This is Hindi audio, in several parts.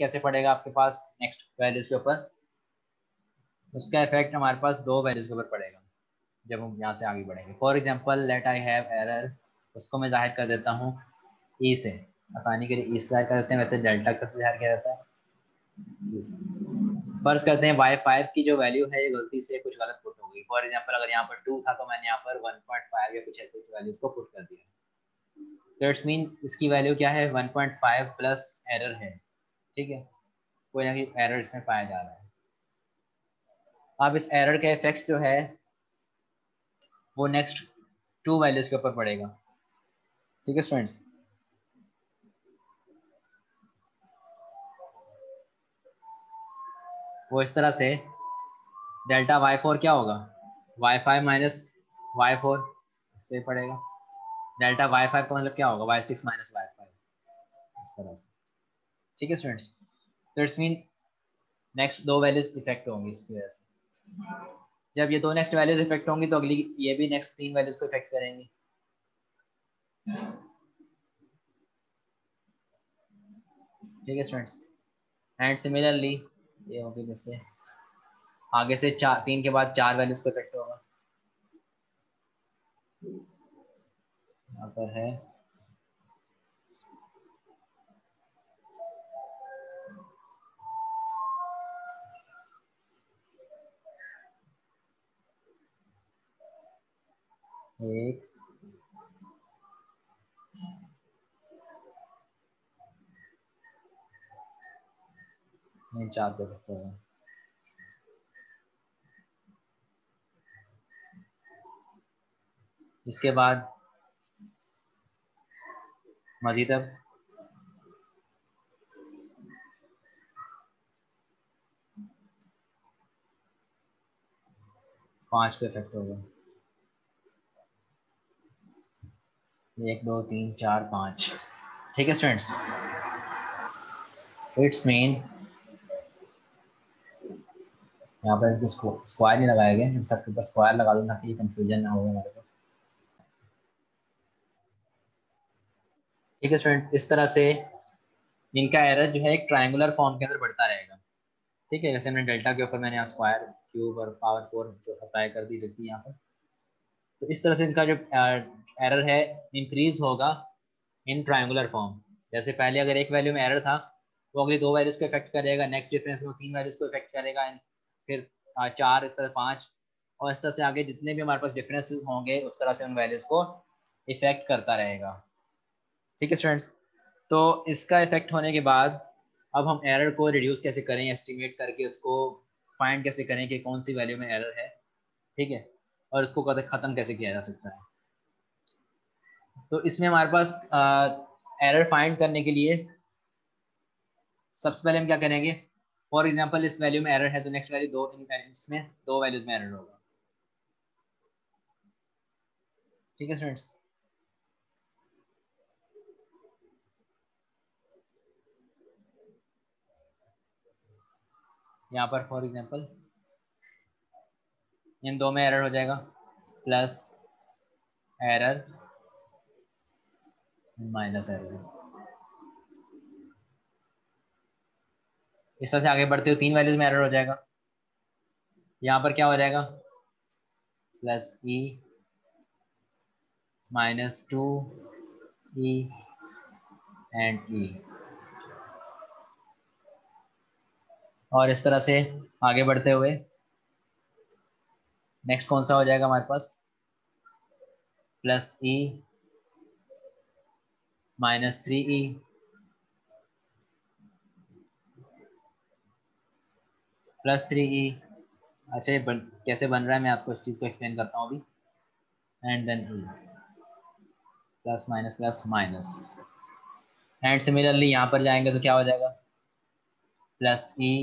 कैसे पड़ेगा आपके पास नेक्स्ट वैल्यूज के ऊपर? उसका इफेक्ट हमारे पास दो वैल्यूज के ऊपर पड़ेगा जब हम यहाँ से आगे बढ़ेंगे। For example let I have error, उसको मैं जाहिर कर देता हूँ ई से, आसानी के लिए ई से जाहिर कर देते हैं, वैसे डेल्टा का जाहिर किया जाता है। फर्ज करते हैं y5 की जो वैल्यू है ये गलती से कुछ गलत पुट हो गई। फॉर एग्जाम्पल अगर यहाँ पर 2 था तो मैंने यहाँ पर 1.5 या कुछ ऐसे वैल्यूज को पुट कर दिया, तो इट्स मीन इसकी वैल्यू क्या है 1.5 प्लस एरर है। ठीक है, कोई ना कोई एरर इसमें पाया जा रहा है। अब इस एरर का इफेक्ट जो है वो नेक्स्ट 2 वैल्यूज के ऊपर पड़ेगा। ठीक है स्टूडेंट्स, वो इस तरह से डेल्टा y4 क्या होगा y5 माइनस y4 इस पे पड़ेगा। डेल्टा y5 का मतलब क्या होगा y6 माइनस y5 इस तरह से। ठीक है स्टूडेंट्स, तो इट्स मीन नेक्स्ट दो वैल्यूज इफेक्ट होंगी इसकी वजह से। जब ये दो नेक्स्ट वैल्यूज इफेक्ट होंगी तो अगली ये भी नेक्स्ट 3 वैल्यूज को इफेक्ट करेंगी। ठीक है स्टूडेंट्स, एंड सिमिलरली ये होगी जैसे आगे से 3 के बाद 4 वैल्यूज को इफेक्ट होगा। यहाँ पर है एक, नहीं 4 को इफेक्ट होगा। इसके बाद मजीद अब 5 को इफेक्ट होगा। 1 2 3 4 5। ठीक है स्टूडेंट्स, इट्स मीन यहाँ पर स्क्वायर नहीं लगाया गया, इन सबके ऊपर स्क्वायर लगा दो ताकि कंफ्यूजन ना हो हमारे को। ठीक है स्टूडेंट, इस तरह से इनका एरर जो है एक ट्रायंगुलर फॉर्म के अंदर बढ़ता रहेगा। ठीक है, जैसे हमने डेल्टा के ऊपर मैंने यहाँ स्क्वायर क्यूब और पावर 4 जो अप्लाई कर दी रहती है यहाँ पर, तो इस तरह से इनका जो एरर है इंक्रीज होगा इन ट्रायंगुलर फॉर्म। जैसे पहले अगर एक वैल्यू में एरर था वो अगली 2 वैल्यूज को इफेक्ट करेगा, नेक्स्ट डिफरेंस में 3 वैल्यूज को इफेक्ट करेगा, फिर 4, इस तरह 5, और इस तरह से आगे जितने भी हमारे पास डिफरेंसेस होंगे उस तरह से उन वैल्यूज को इफेक्ट करता रहेगा। ठीक है स्टूडेंट्स, तो इसका इफेक्ट होने के बाद अब हम एरर को रिड्यूस कैसे करें, एस्टिमेट करके उसको फाइंड कैसे करें कि कौन सी वैल्यू में एरर है। ठीक है, और इसको ख़त्म कैसे किया जा सकता है। तो इसमें हमारे पास एरर फाइंड करने के लिए सबसे पहले हम क्या करेंगे, फॉर एग्जांपल इस वैल्यू में एरर है तो नेक्स्ट वैल्यू इसमें दो वैल्यूज में एरर होगा। ठीक है स्टूडेंट्स, यहाँ पर फॉर एग्जांपल इन दो में एरर हो जाएगा, प्लस एरर माइनस एरर। इस तरह से आगे बढ़ते हुए 3 वैल्यूज में एरर हो जाएगा। यहाँ पर क्या हो जाएगा plus E minus 2 e and e, और इस तरह से आगे बढ़ते हुए नेक्स्ट कौन सा हो जाएगा हमारे पास plus E minus 3 E plus 3 ई। अच्छा, ये कैसे बन रहा है मैं आपको इस चीज़ को एक्सप्लेन करता हूँ अभी। And then E plus minus, and similarly यहाँ पर जाएंगे तो क्या हो जाएगा प्लस ई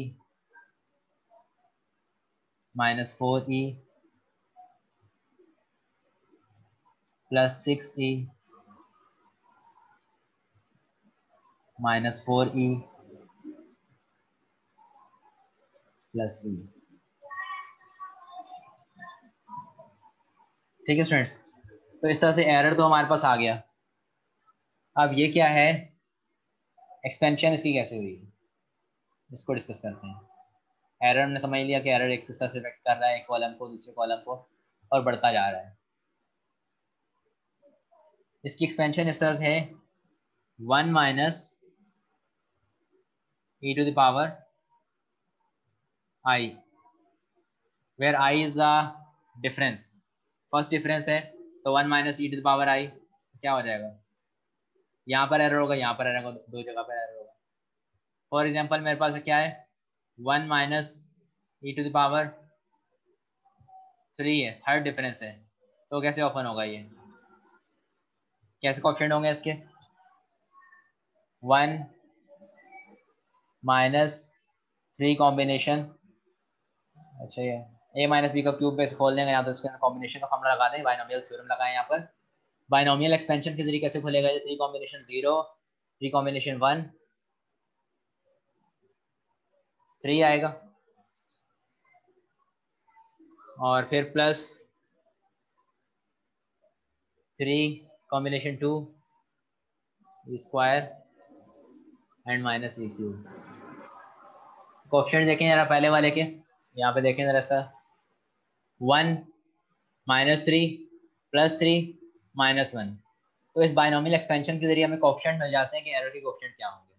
minus 4 E plus 6 E minus 4 E plus E. ठीक है स्टूडेंट्स, तो इस तरह से एरर तो हमारे पास आ गया। अब ये क्या है एक्सपेंशन इसकी कैसे हुई, इसको डिस्कस करते हैं। एरर हमने समझ लिया कि एरर एक तरह से इफेक्ट कर रहा है एक कॉलम को दूसरे कॉलम को और बढ़ता जा रहा है। इसकी एक्सपेंशन इस तरह से है 1 minus e to the power I, where I is the difference, first difference है तो 1 minus e to the power I क्या हो जाएगा, यहाँ पर एरर होगा, यहाँ पर एरर होगा, दो जगह पर एरर होगा। फॉर एग्जांपल मेरे पास क्या है 1 minus e to the power 3 है, थर्ड डिफरेंस है, तो कैसे ओपन होगा ये, कैसे कोएफिशिएंट होंगे इसके 1 माइनस 3 कॉम्बिनेशन, अच्छा ये a माइनस बी का क्यूब बेस खोल लेंगे, या तो इसके अंदर कॉम्बिनेशन का फॉर्मूला लगा दें, बाइनोमियल थ्योरम लगाएं यहाँ पर। बाइनोमियल एक्सपेंशन के जरिए कैसे खुलेगा ये, 3 कॉम्बिनेशन 0 3 कॉम्बिनेशन 1 3 आएगा, और फिर plus 3 combination 2 e square and minus e cube. Coefficient देखें जरा पहले वाले के, यहाँ पे देखें जरा इसका 1 माइनस 3 प्लस 3 माइनस 1। तो इस बाइनोमियल एक्सपेंशन के जरिए हमें कोएफिशिएंट मिल जाते हैं कि एरर के कोएफिशिएंट क्या होंगे।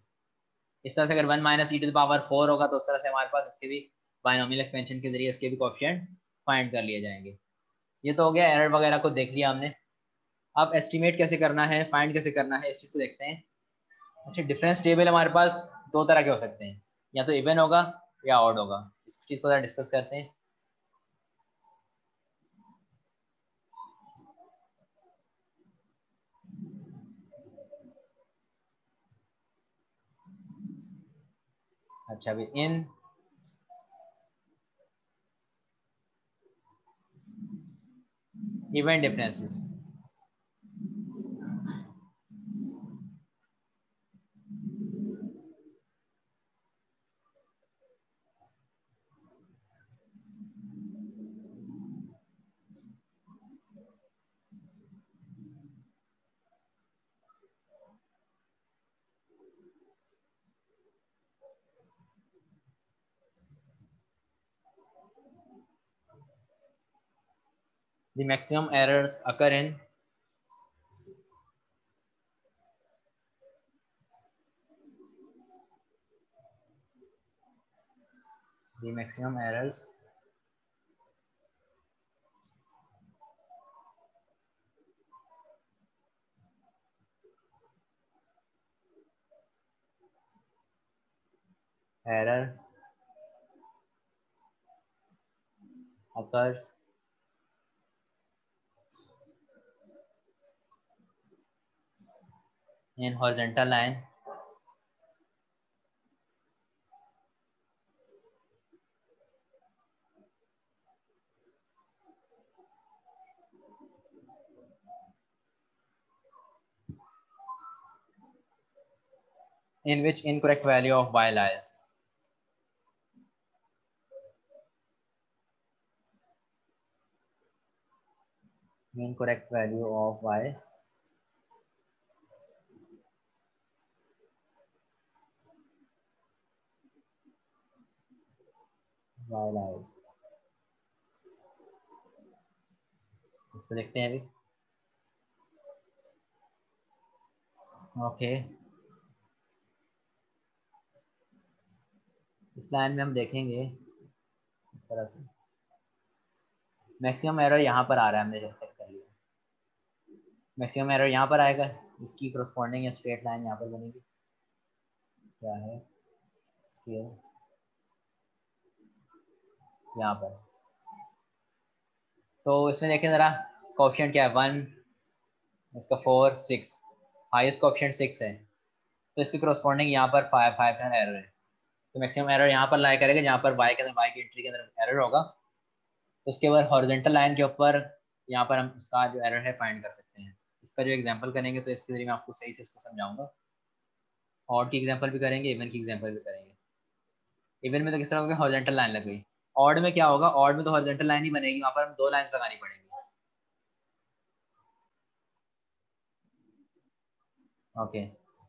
इस तरह से अगर 1 minus E to the power 4 होगा तो उस तरह से हमारे पास इसके भी बाइनोमियल एक्सपेंशन के जरिए इसके भी कोएफिशिएंट फाइंड कर लिए जाएंगे। ये तो हो गया, एरर वगैरह को देख लिया हमने। अब एस्टिमेट कैसे करना है, फाइंड कैसे करना है, इस चीज़ को देखते हैं। अच्छा, डिफरेंस टेबल हमारे पास दो तरह के हो सकते हैं, या तो इवन होगा या ऑड होगा। इस चीज़ को ज़रा डिस्कस करते हैं। अच्छा अभी इन event differences, the maximum errors occur in the maximum errors error occurs in horizontal line in which incorrect value of y lies. Incorrect value of y lies। इसको देखते हैं अभी। ओके, इस लाइन में हम देखेंगे इस तरह से मैक्सिमम एरर यहाँ पर आ रहा है, हमने चेक कर लिया। मैक्सिमम एरर यहाँ पर आएगा, इसकी करस्पॉन्डिंग या स्ट्रेट लाइन यहाँ पर बनेगी, क्या है स्केल यहाँ पर। तो इसमें देखें ज़रा कोएफिशिएंट क्या है 1, इसका 4 6, हाईएस्ट कोएफिशिएंट 6 है, तो इसकी करस्पॉन्डिंग यहाँ पर 5 का एरर है। तो मैक्सिमम एरर यहाँ पर लाई करेगा जहाँ पर y के अंदर, y की एंट्री के अंदर एरर होगा। तो उसके बाद हॉरिजॉन्टल लाइन के ऊपर यहाँ पर हम उसका जो एरर है फाइंड कर सकते हैं। इसका जो एग्जांपल करेंगे तो इसके जरिए मैं आपको सही से इसको समझाऊंगा। ऑड की एग्जांपल भी करेंगे, इवन की एग्जांपल भी करेंगे। इवन में तो किस तरह होगा, हॉरिजॉन्टल लाइन लग गई। ऑड में क्या होगा, ऑड में तो हॉरिजॉन्टल लाइन ही बनेगी, वहाँ पर हम 2 लाइन्स लगानी पड़ेंगी। Okay,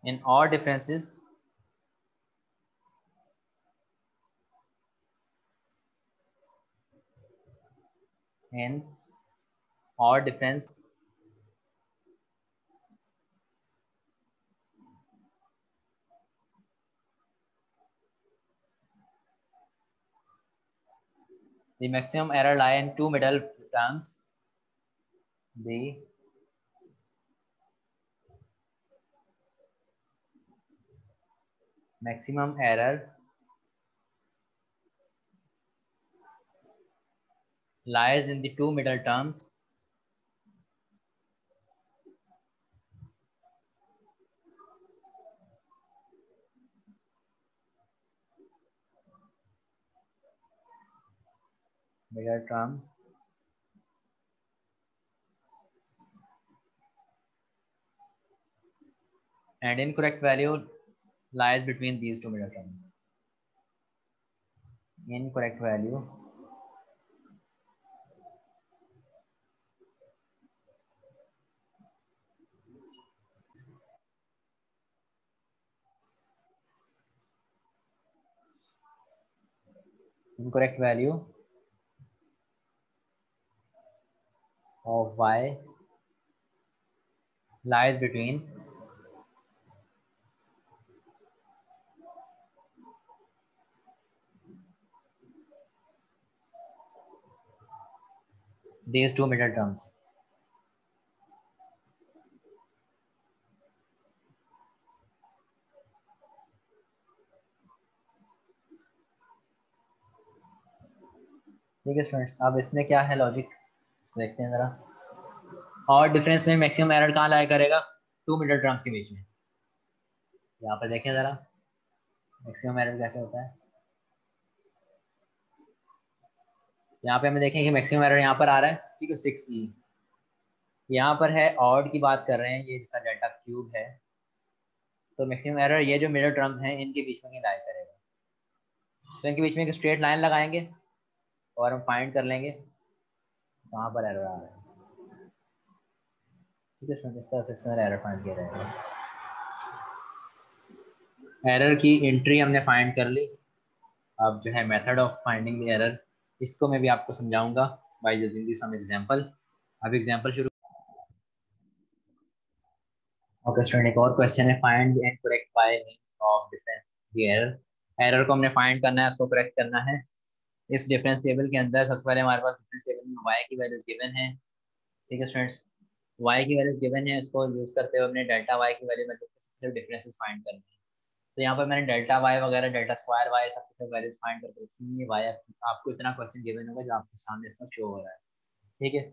in odd differences in odd difference the maximum error lie in two middle terms. The maximum error lies in the two middle terms. Middle term and incorrect value lies between these two middle terms. Incorrect value incorrect value of y lies between these two middle terms. ठीक है स्टूडेंट्स, अब इसमें क्या है लॉजिक देखते हैं जरा। और डिफरेंस में मैक्सिमम एरर कहाँ लाया करेगा? टू मिडल टर्म्स के बीच में। यहाँ पर देखें जरा मैक्सिमम एरर कैसे होता है। यहाँ पे हमें देखें कि मैक्सिमम एरर यहाँ पर आ रहा है, ठीक है 6e। यहाँ पर है ऑड की बात कर रहे हैं, ये जैसा डेल्टा क्यूब है, तो मैक्सिमम एरर ये जो मिडल टर्म्स हैं इनके बीच में लाया करेगा। तो इनके बीच में एक स्ट्रेट लाइन लगाएंगे और हम फाइंड कर लेंगे कहाँ पर एरर आ रहा है। ठीक है, इस तरह से इसमें एरर फाइंड किया जाएगा। एरर की एंट्री हमने फाइंड कर ली। अब जो है method of finding the error, इसको मैं भी आपको समझाऊंगा by using the some example. अब एग्जांपल शुरू। ओके स्टूडेंट, एक और क्वेश्चन है, find and correct by means of difference the error. Error को हमने फाइंड करना है, उसको करेक्ट करना है। इस डिफरेंस टेबल के अंदर सबसे पहले हमारे पास डिफरेंस टेबल में y की वैल्यूज गिवन है। ठीक है स्टूडेंट्स, y की वैल्यूज गिवन है, इसको यूज करते हुए हमने डेल्टा y की वैल्यू में सिर्फ डिफरेंसेस फाइंड करने हैं। तो यहाँ पर मैंने डेल्टा y वगैरह डेल्टा स्क्वायर y सब वैल्यूज फाइंड करके रखी है। ये y आपको इतना क्वेश्चन गिवन होगा जो आपके सामने इसमें शो हो रहा है। ठीक है,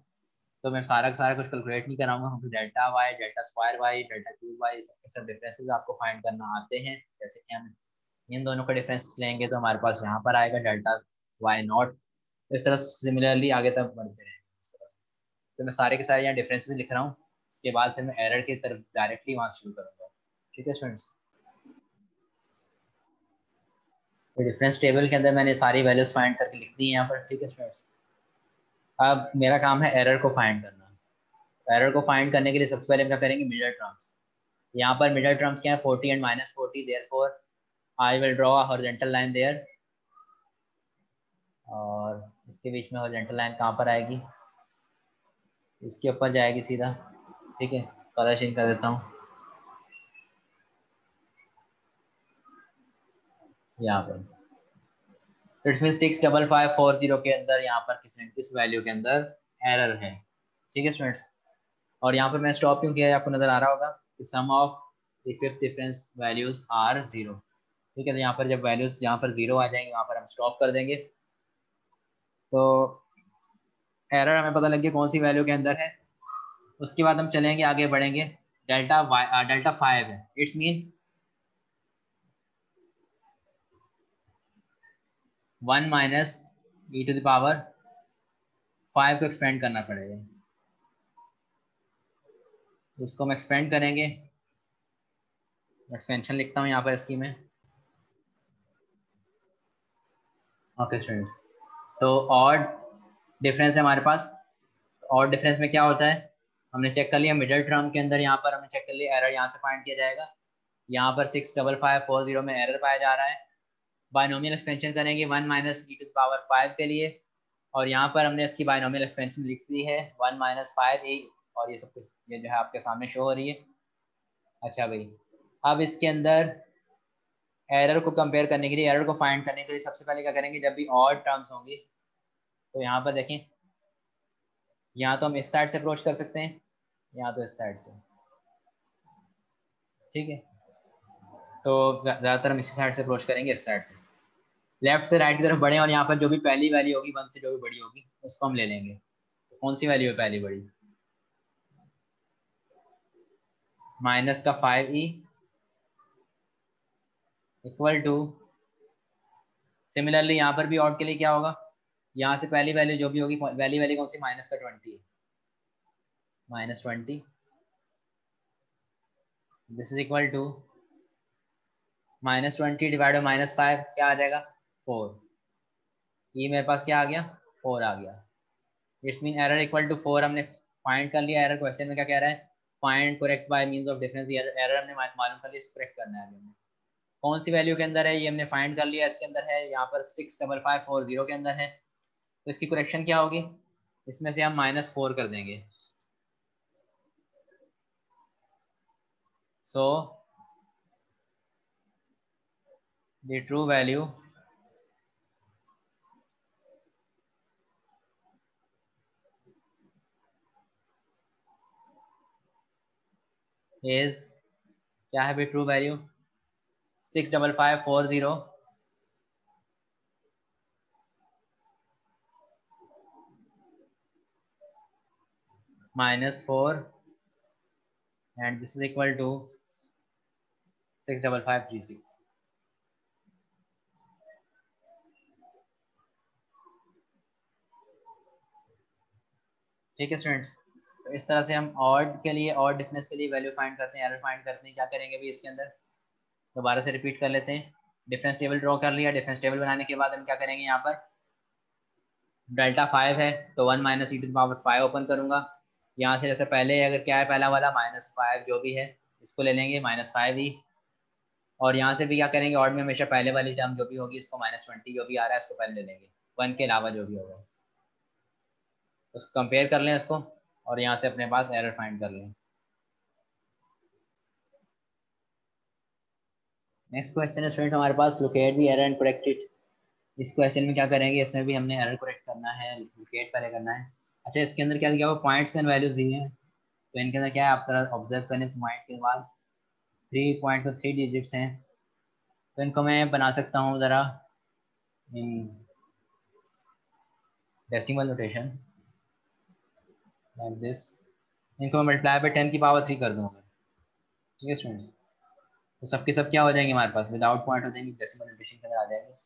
तो मैं सारा का सारा कुछ कैलकुलेट नहीं कराऊंगा, हमको delta Y, delta square Y, delta cube Y सब डिफरेंसेस आपको फाइंड करना आते हैं। जैसे कि हम इन दोनों का डिफरेंस लेंगे तो हमारे पास यहाँ पर आएगा डेल्टा वाई नॉट। इस तरह सिमिलरली आगे तक बढ़ते रहेंगे इस तरह से। तो मैं सारे के सारे यहाँ डिफरेंसेस लिख रहा हूँ, उसके बाद फिर मैं एरर की तरफ डायरेक्टली वहाँ शुरू करूँगा। ठीक है स्टूडेंट्स, तो डिफरेंस टेबल के अंदर मैंने सारी वैल्यूज फाइंड करके लिख दी है यहाँ पर। ठीक है स्टूडेंट्स, अब मेरा काम है एरर को फाइंड करना। एरर को फाइंड करने के लिए सबसे पहले हम क्या करेंगे, मिडल टर्म्स। यहाँ पर मिडल टर्म्स क्या है, 40 and -40, therefore I will draw a horizontal line there. और इसके बीच में हॉरिजॉन्टल लाइन कहाँ पर आएगी, इसके ऊपर जाएगी सीधा। ठीक है, कलर चेंज कर देता हूँ यहाँ पर। तो इट्स मीन 65540 के अंदर यहाँ पर किस वैल्यू के अंदर एरर है। ठीक है स्टूडेंट्स, और यहाँ पर मैं स्टॉप क्यों किया है आपको नजर आ रहा होगा कि sum of the fifth difference values are 0। ठीक है, तो यहाँ पर जब वैल्यूज यहाँ पर 0 आ जाएंगे वहाँ पर हम स्टॉप कर देंगे। तो एरर हमें पता लग गया कौन सी वैल्यू के अंदर है। उसके बाद हम चलेंगे आगे बढ़ेंगे, डेल्टा वाई डेल्टा 5 है, it's mean 1 minus e to the power 5 को एक्सपेंड करना पड़ेगा। उसको हम एक्सपेंड करेंगे, एक्सपेंशन लिखता हूँ यहाँ पर इसकी मैं। ओके स्टूडेंट्स, तो ऑड डिफरेंस है हमारे पास। ऑड डिफरेंस में क्या होता है, हमने चेक कर लिया मिडिल टर्म के अंदर, यहाँ पर हमने चेक कर लिया एरर यहाँ से फाइंड किया जाएगा। यहाँ पर 65540 में एरर पाया जा रहा है। बायनोमियल एक्सपेंशन करेंगे 1 minus e to the power 5 के लिए, और यहाँ पर हमने इसकी बायनोमियल एक्सपेंशन लिख दी है 1 माइनस 5a, और ये सब कुछ ये जो है आपके सामने शो हो रही है। अच्छा भाई, अब इसके अंदर एरर को कंपेयर करने के लिए, एरर को फाइंड करने के लिए सबसे पहले क्या करेंगे, जब भी ऑड टर्म्स होंगी तो यहाँ पर देखें, यहाँ तो हम इस साइड से अप्रोच कर सकते हैं, यहाँ तो इस साइड से, ठीक है। तो ज़्यादातर हम इसी साइड से अप्रोच करेंगे, इस साइड से लेफ्ट से राइट की तरफ बढ़े, और यहाँ पर जो भी पहली वैल्यू होगी 1 से जो भी बड़ी होगी उसको हम ले लेंगे। तो कौन सी वैल्यू है पहली बड़ी? माइनस का 5e इक्वल टू, सिमिलरली यहाँ पर भी ऑड के लिए क्या होगा, यहाँ से पहली वैल्यू जो भी होगी, पहली वैल्यू कौन सी, माइनस का 20 है, minus 20, this is equal to -20 divide by -5, क्या आ जाएगा 4। ये मेरे पास क्या आ गया, 4 आ गया। It's mean error equal to 4 हमने फाइंड कर लिया। एरर क्वेश्चन में क्या कह रहा है, find correct by means of difference. Error हमने मालूम कर लिया, इसको करेक्ट करना है हमें। कौन सी वैल्यू के अंदर है ये हमने फाइंड कर लिया, इसके अंदर है यहाँ पर 65540 के अंदर है। तो इसकी करेक्शन क्या होगी, इसमें से हम -4 कर देंगे। So the true value is, क्या है भाई true value, 65540 -4 and this is equal to 65536। ठीक है स्टूडेंट्स, तो इस तरह से हम ऑड के लिए, ऑड डिफरेंस के लिए वैल्यू फाइंड करते हैं, एरर फाइंड करते हैं। क्या करेंगे भी इसके अंदर, दोबारा से रिपीट कर लेते हैं। डिफरेंस टेबल ड्रॉ कर लिया, डिफरेंस टेबल बनाने के बाद हम क्या करेंगे, यहाँ पर डेल्टा 5 है तो 1 minus E to the power 5 open करूंगा। यहाँ से जैसे पहले अगर क्या है, पहला वाला -5 जो भी है इसको ले लेंगे -5e, और यहाँ से भी क्या करेंगे, ऑड में हमेशा पहले वाली टर्म जो भी होगी इसको -20 जो भी आ रहा है इसको पहले ले लेंगे, 1 के अलावा जो भी होगा उसको कंपेयर कर लें इसको, और यहाँ से अपने पास एरर फाइंड कर लें। नेक्स्ट क्वेश्चन है स्टूडेंट हमारे पास, locate the error and correct it. इस क्वेश्चन में क्या करेंगे, इसमें भी हमने एरर करेक्ट करना है, लोकेट पहले करना है। अच्छा, इसके अंदर क्या दिया हुआ, पॉइंट्स एंड वैल्यूज दी हैं। तो इनके अंदर क्या है, आप तरह ऑब्जर्व करें, पॉइंट के बाद 3 पॉइंट तो 3 डिजिट्स हैं, तो इनको मैं बना सकता हूँ ज़रा in decimal notation like this. इनको मैं मल्टीप्लाई बाय 10 की पावर 3 कर दूँगा। ठीक है स्टूडेंट्स, तो सबके सब क्या हो जाएंगे हमारे पास, विदाउट पॉइंट हो जाएंगे, डेसिमल नोटेशन के अंदर आ जाएंगे।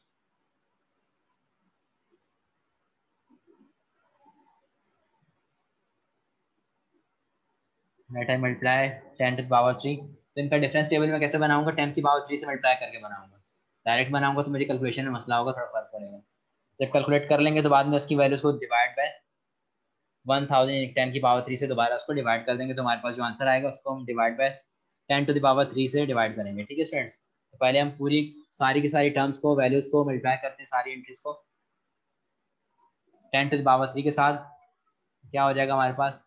Let I multiply 10 to power 3। तो इनका डिफरेंस टेबल में कैसे बनाऊंगा, 10 की पावर 3 से मल्टीप्लाई करके बनाऊंगा। डायरेक्ट बनाऊंगा तो मेरी कैलकुलेशन में मसला होगा, थोड़ा फर्क पड़ेगा। जब कैलकुलेट कर लेंगे तो बाद में उसकी वैल्यूज को डिवाइड बाय 1000 10 की पावर 3 से दोबारा उसको डिवाइड कर देंगे, तो हमारे पास जो आंसर आएगा उसको हम divide by 10 to the power 3 से डिवाइड करेंगे। ठीक है स्टूडेंट्स, तो पहले हम पूरी सारी की सारी टर्म्स को, वैल्यूज को मल्टीप्लाई करते हैं, सारी एंट्रीज को 10 टू द पावर 3 के साथ। क्या हो जाएगा हमारे पास,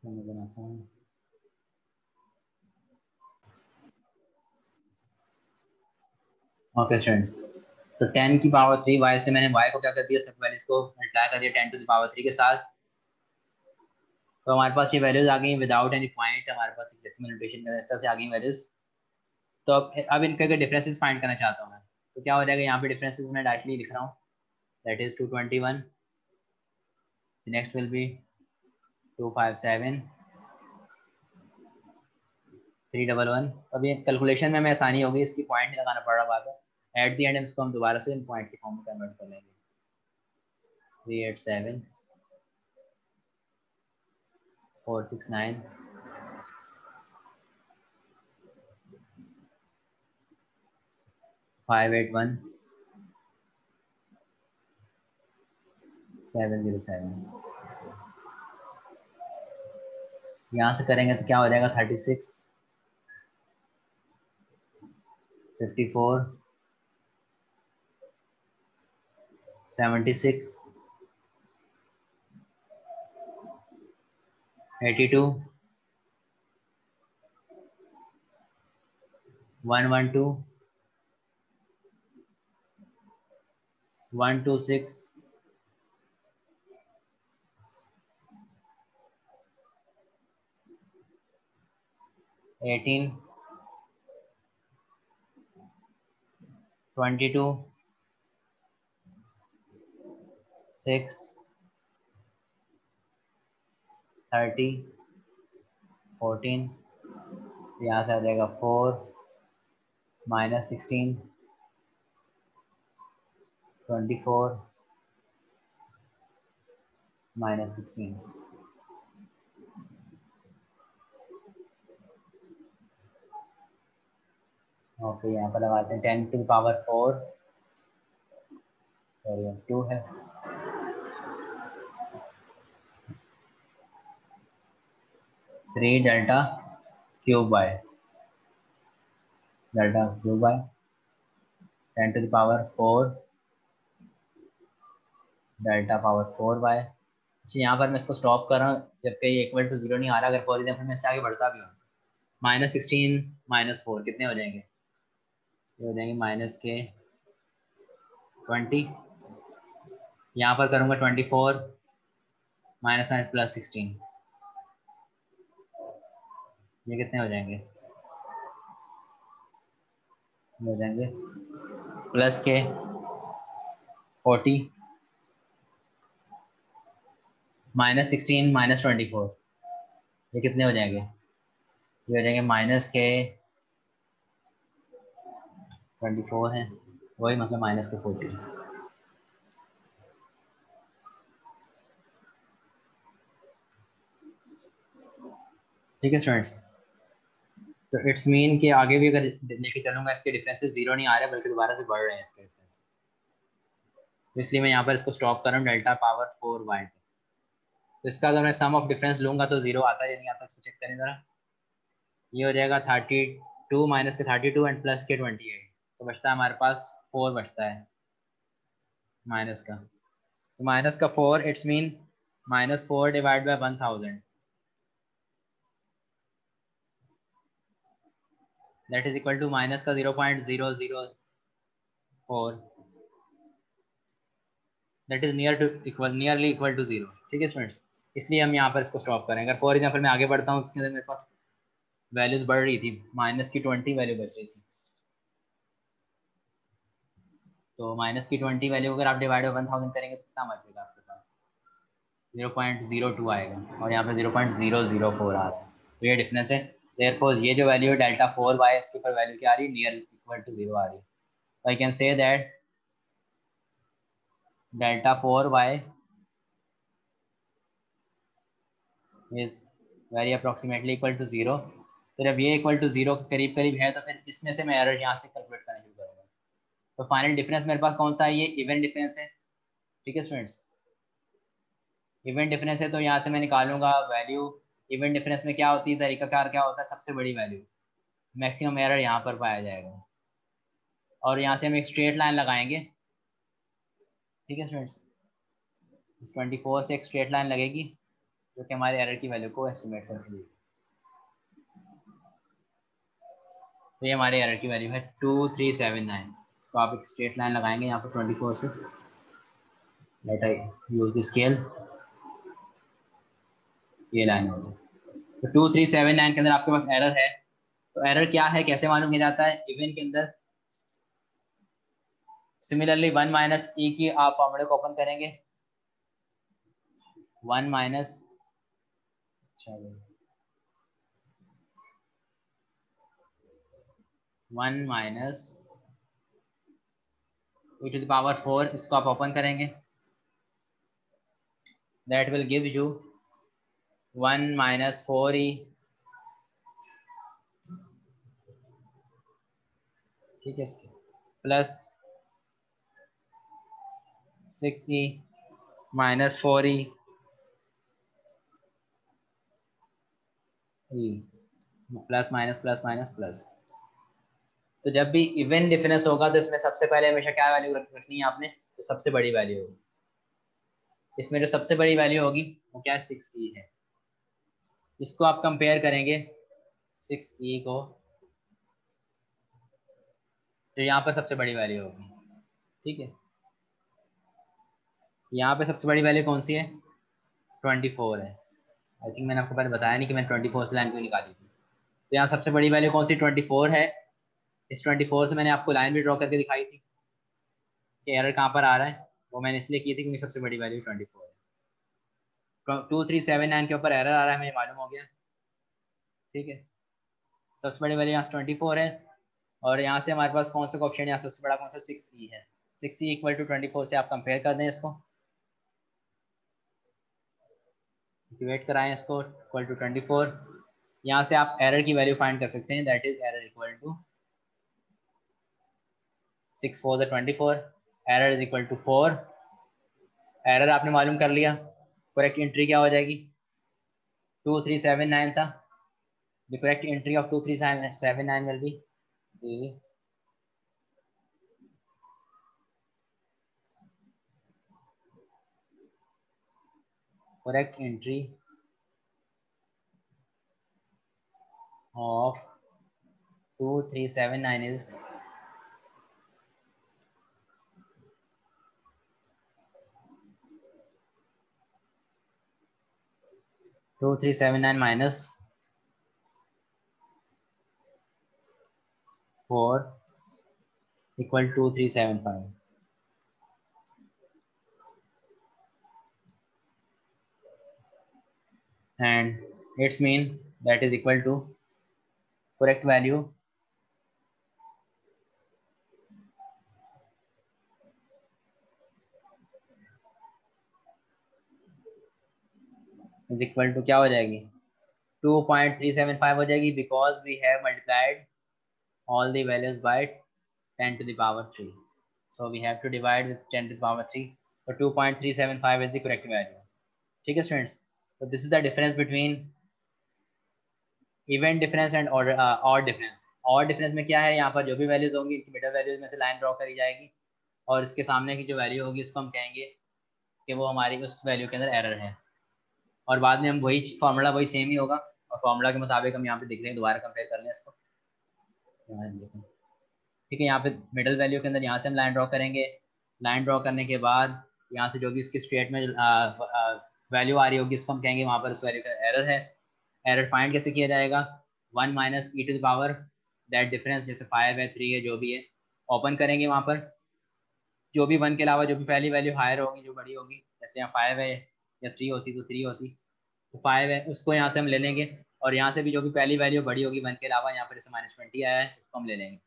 मैं बनाता हूँ। ओके स्टूडेंट्स, तो 10 की पावर 3 वाई से मैंने वाई को क्या कर दिया, सब वैल्यूज को मल्टीप्लाई कर दिया 10 टू द पावर 3 के साथ। तो हमारे पास ये वैल्यूज आ गई विदाउट एनी पॉइंट, हमारे पास डेसिमल नोटेशन के इस तरह से आ गई वैल्यूज। तो अब इनके अगर डिफरेंसेस फाइंड करना चाहता हूँ मैं, तो क्या हो जाएगा, यहाँ पे डिफरेंसेस मैं डायरेक्टली लिख रहा हूँ, that is 221, next will be 257, 311। अब ये कैलकुलेशन में हमें आसानी होगी, इसकी पॉइंट नहीं लगाना पड़ रहा बार बार। एट दी एंड इसको हम दोबारा से पॉइंट के फॉर्म में कन्वर्ट कर लेंगे, 387, 469, 581, 707। यहाँ से करेंगे तो क्या हो जाएगा 36, 54, 76, 82, 112, 126, 18, 22, 6, 30, 14, यहाँ से आ जाएगा 4, -16, 24, -16। ओके, यहाँ पर लगाते हैं 10⁴, और ये 2 है। 3 delta cube by 10⁴ delta power 4 by. अच्छा, यहाँ पर मैं इसको स्टॉप कर रहा हूँ जबकि ये इक्वल टू 0 नहीं आ रहा। अगर फॉर एग्जाम्पल मैं इससे आगे बढ़ता भी हूँ, -16 -4 कितने हो जाएंगे? ये हो जाएंगे -20। यहाँ पर करूँगा 24 -16, ये कितने हो जाएंगे? हो जाएंगे +40 -16 -24, ये कितने हो जाएंगे? ये हो जाएंगे -24 है, वही मतलब -40। ठीक है स्टूडेंट्स, तो इट्स मीन कि आगे भी अगर लेके चलूंगा इसके डिफरेंसेस 0 नहीं आ रहे बल्कि दोबारा से बढ़ रहे हैं इसके डिफरेंस। तो इसलिए मैं यहाँ पर इसको स्टॉप कर रहा हूँ डेल्टा⁴ तो इसका अगर मैं सम ऑफ डिफरेंस लूंगा तो 0 आता है या नहीं आता, इसको चेक करें जरा। ये हो जाएगा 32 माइनस के 32 एंड प्लस के 28, तो बचता है हमारे पास 4 बचता है माइनस का। तो माइनस का 4, it's mean -4 divide by 1000, that is equal to minus का 0.004, that is nearly equal to 0। ठीक है स्टूडेंट्स, इसलिए हम यहाँ पर इसको स्टॉप करें। अगर फॉर एग्जाम्पल मैं आगे बढ़ता हूँ, उसके अंदर मेरे पास वैल्यूज बढ़ रही थी, -20 वैल्यू बच रही थी, तो -20 वैल्यू अगर आप डिवाइड बाय 1000 करेंगे तो कितना बचेगा आपके पास? 0.02 आएगा, और यहाँ पे 0.004 आ रहा है। तो ये डिफरेंस है। देयरफॉर ये जो वैल्यू है डेल्टा⁴ इसके ऊपर वैल्यू क्या आ रही है? नियर इक्वल टू 0 आ रही है। तो I can say that delta is very approximately equal to 0। तो जब ये इक्वल टू 0 के करीब करीब है तो फिर इसमें से मैं एरर यहाँ से कैलकुलेट करना शुरू करूँगा। तो फाइनल डिफरेंस मेरे पास कौन सा है? ये इवेंट डिफरेंस है। ठीक है स्टूडेंट्स, इवेंट डिफरेंस है, तो यहाँ से मैं निकालूंगा वैल्यू। इवेंट डिफरेंस में क्या होती है, तरीकाकार क्या होता है? सबसे बड़ी वैल्यू, मैक्सिमम एरर यहाँ पर पाया जाएगा, और यहाँ से हम एक स्ट्रेट लाइन लगाएंगे। ठीक है स्टूडेंट्स, 24 से एक स्ट्रेट लाइन लगेगी जो कि हमारे एरर की वैल्यू को एस्टिमेट करती है। तो ये हमारे एरर की वैल्यू है 2379। इसको आप एक स्ट्रेट लाइन लगाएंगे यहाँ पर 24 से। Let I use the scale, ये लाइन होगी। तो 2379 के अंदर आपके पास एरर है। तो एरर क्या है, कैसे मालूम किया जाता है? इवेंट के अंदर सिमिलरली 1 माइनस ई की आप फॉर्मूले को ओपन करेंगे। 1 माइनस 1 माइनस e⁴ इसको आप ओपन करेंगे, that will give you 1 minus 4e, ठीक है, इसके प्लस 6e माइनस 4e ई plus minus plus minus plus. तो जब भी इवन डिफरेंस होगा तो इसमें सबसे पहले हमेशा क्या वैल्यू रखनी है आपने, तो सबसे बड़ी वैल्यू होगी। इसमें जो सबसे बड़ी वैल्यू होगी वो क्या है, 6e है। इसको आप कंपेयर करेंगे 6e को, तो यहाँ पर सबसे बड़ी वैल्यू होगी। ठीक है, यहाँ पे सबसे बड़ी वैल्यू कौन सी है, 24 है। आई थिंक मैंने आपको पहले बताया नहीं कि मैंने 24 से लाइन क्यों निकाली थी। तो यहाँ सबसे बड़ी वैल्यू कौन सी, 24 है। इस 24 से मैंने आपको लाइन भी ड्रॉ करके दिखाई थी कि एरर कहाँ पर आ रहा है, वो मैंने इसलिए की थी क्योंकि सबसे बड़ी वैल्यू 24 है। 2379 के ऊपर एरर आ रहा है, मुझे मालूम हो गया। ठीक है, सबसे बड़ी वैल्यू यहाँ से 24 है, और यहाँ से हमारे पास कौन सा ऑप्शन है, यहाँ सबसे बड़ा कौन सा, 6e है। 6e इक्वल टू 24 से आप कंपेयर कर दें इसको, वेट कराएं इसको, इक्वल टू 24। यहाँ से आप एरर की वैल्यू फाइंड कर सकते हैं, that is error equal to 6 4 24, error is equal to 4। Error आपने मालूम कर लिया, करेक्ट एंट्री क्या हो जाएगी, 2379 था। The correct entry of 2379 will be the correct entry of 2379 is 2379 minus 4 equal 2375, and its mean that is equal to correct value is equal to क्या हो जाएगी, 2.375 हो जाएगी, because we have multiplied all the values by 10 to the power 3, so we have to divide with 10 to the power 3, so 2.375 is the correct value. ठीक है students, so this is the difference between event difference and odd difference. Odd difference में क्या है, यहाँ पर जो भी वैल्यूज होंगी इनकी मिडल वैल्यूज में से लाइन ड्रॉ करी जाएगी, और इसके सामने की जो वैल्यू होगी उसको हम कहेंगे कि वो हमारी उस वैल्यू के अंदर एरर है, और बाद में हम वही फार्मूला वही सेम ही होगा, और फार्मूला के मुताबिक हम यहाँ पे दिख रहे हैं, दोबारा कंपेयर कर लें इसको। ठीक है, यहाँ पे मिडल वैल्यू के अंदर यहाँ से हम लाइन ड्रॉ करेंगे, लाइन ड्रॉ करने के बाद यहाँ से जो भी इसकी स्टेट में वैल्यू आ रही होगी इसको हम कहेंगे वहाँ पर उस वैल्यू का एरर है। एरर फाइंड कैसे किया जाएगा, 1 minus E to the power that difference, जैसे 5 है 3 है जो भी है, ओपन करेंगे वहाँ पर जो भी 1 के अलावा जो भी पहली वैल्यू हायर होगी जो बड़ी होगी, जैसे यहाँ 5 है या 3 होती तो 3 होती, तो 5 है उसको यहाँ से हम ले लेंगे, और यहाँ से भी जो भी पहली वैल्यू बड़ी होगी 1 के अलावा, यहाँ पर जैसे -20 आया है उसको हम ले लेंगे,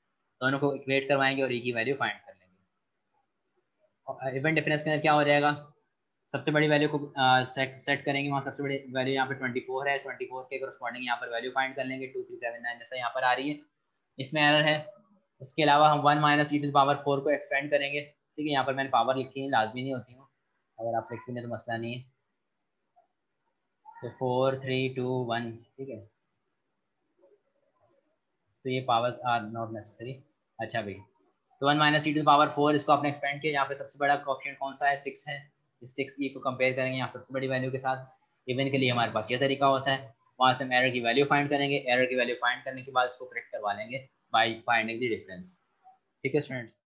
दोनों को इक्वेट करवाएंगे और ई की वैल्यू फाइंड कर लेंगे। और इवेंट डिफरेंस के अंदर क्या हो जाएगा, सबसे बड़ी वैल्यू को सेट करेंगे, वहाँ सबसे बड़ी वैल्यू यहाँ पे 24 है, 24 के करस्पॉन्डिंग यहाँ पर वैल्यू फाइंड कर लेंगे 2379 जैसा यहाँ पर आ रही है, इसमें एरर है। उसके अलावा हम 1 minus E to the power 4 को एक्सपेंड करेंगे। ठीक है, यहाँ पर मैंने पावर लिखी है, लाजमी नहीं होती हूँ, अगर आप लिखती हैं तो मसला नहीं है। तो 4 3 2 1, ठीक है, तो ये पावर्स आर नॉट नेसेसरी। अच्छा भाई, तो 1 minus E to the power 4 इसको आपने एक्सपेंड किया, यहाँ पे सबसे बड़ा ऑप्शन कौन सा है, 6 है। इस 6 ई को कंपेयर करेंगे यहाँ सबसे बड़ी वैल्यू के साथ। इवन के लिए हमारे पास ये तरीका होता है, वहाँ से हम एरर की वैल्यू फाइंड करेंगे, एरर की वैल्यू फाइंड करने के बाद इसको करेक्ट करवा लेंगे बाई फाइंडिंग द डिफरेंस। ठीक है स्टूडेंट्स।